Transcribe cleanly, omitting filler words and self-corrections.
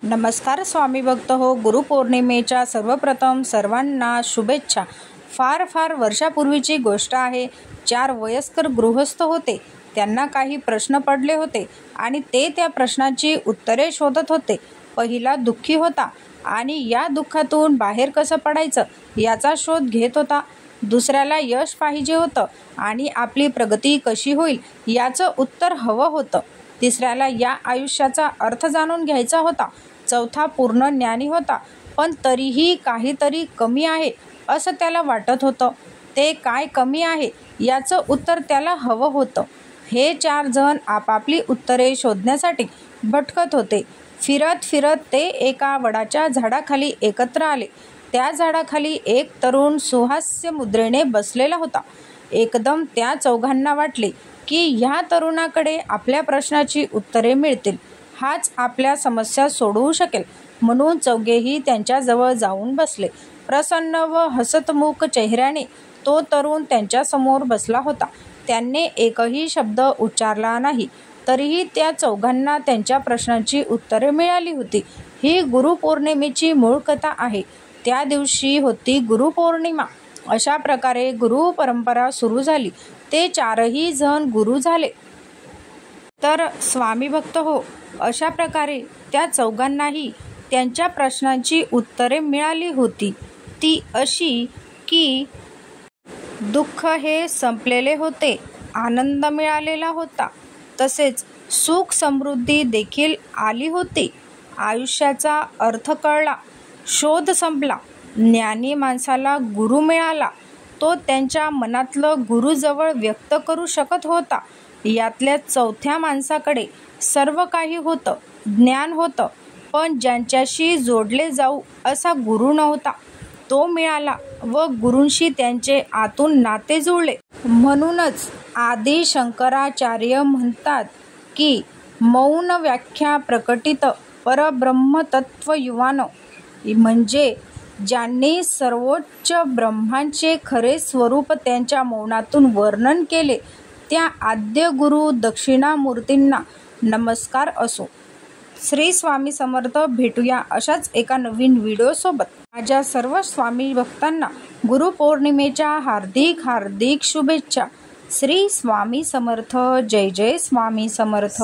नमस्कार स्वामी भक्त हो. गुरुपौर्णिमेच्या सर्वप्रथम सर्वांना शुभेच्छा. फार फार वर्षापूर्वीची गोष्ट आहे. 4 वयस्कर गृहस्थ होते. त्यांना काही प्रश्न पडले होते आणि ते त्या प्रश्नाची उत्तरे शोधत होते. पहिला दुःखी होता आणि या दुःखातून बाहेर कसं पडायचं याचा शोध घेत होता. दुसऱ्याला यश पाहिजे होतं आणि आपली प्रगती कशी होईल याचं उत्तर हवं होतं. तिसऱ्याला या आयुष्याचा अर्थ जाणून घ्यायचा होता. चौथा पूर्ण ज्ञानी होता, पण तरीही काहीतरी कमी आहे असं त्याला वाटत होतं. ते काय कमी आहे याचं उत्तर त्याला हवं होतं. हे 4 जण आपापली उत्तरे शोधण्यासाठी भटकत होते. फिरत फिरत ते एका वडाच्या झाडाखाली एकत्र आले. त्या झाडाखाली एक तरुण सुहास्य मुद्रेने बसलेला होता. एकदम त्या चौघांना वाटले की ह्या तरुणाकडे आपल्या प्रश्नाची उत्तरे मिळतील. हाच आपल्या समस्या सोडवू शकेल. म्हणून चौघेही त्यांच्याजवळ जाऊन बसले. प्रसन्न व हसतमुख चेहऱ्याने तो तरुण त्यांच्यासमोर बसला होता. त्याने एकही शब्द उच्चारला नाही, तरीही त्या चौघांना त्यांच्या प्रश्नांची उत्तरे मिळाली होती. ही गुरुपौर्णिमेची मूळ कथा आहे. त्या दिवशी होती गुरुपौर्णिमा. अशा प्रकारे गुरु परंपरा सुरू झाली. ते 4ही जण गुरु झाले. तर स्वामी भक्त हो, अशा प्रकारे त्या चौघांनाही त्यांच्या प्रश्नांची उत्तरे मिळाली होती. ती अशी की दुःख हे संपलेले होते, आनंद मिळालेला होता, तसेच सुख समृद्धी देखील आली होती. आयुष्याचा अर्थ कळला, शोध संपला, ज्ञानी माणसाला गुरु मिळाला. तो त्यांच्या मनातलं गुरुजवळ व्यक्त करू शकत होता. यातल्या चौथ्या माणसाकडे सर्व काही होतं, ज्ञान होतं, पण ज्यांच्याशी जोडले जाऊ असा गुरु नव्हता. तो मिळाला व गुरूंशी त्यांचे आतून नाते जुळले. म्हणूनच आदि शंकराचार्य म्हणतात की मौन व्याख्या प्रकटित परब्रह्मतत्व युवान, म्हणजे ज्यांनी सर्वोच्च ब्रह्मांचे खरे स्वरूप त्यांच्या मौनातून वर्णन केले त्या आद्य गुरु दक्षिणामूर्तींना नमस्कार असो. श्री स्वामी समर्थ. भेटूया अशाच एका नवीन व्हिडिओसोबत. माझ्या सर्व स्वामी भक्तांना गुरुपौर्णिमेच्या हार्दिक हार्दिक शुभेच्छा. श्री स्वामी समर्थ. जय जय स्वामी समर्थ.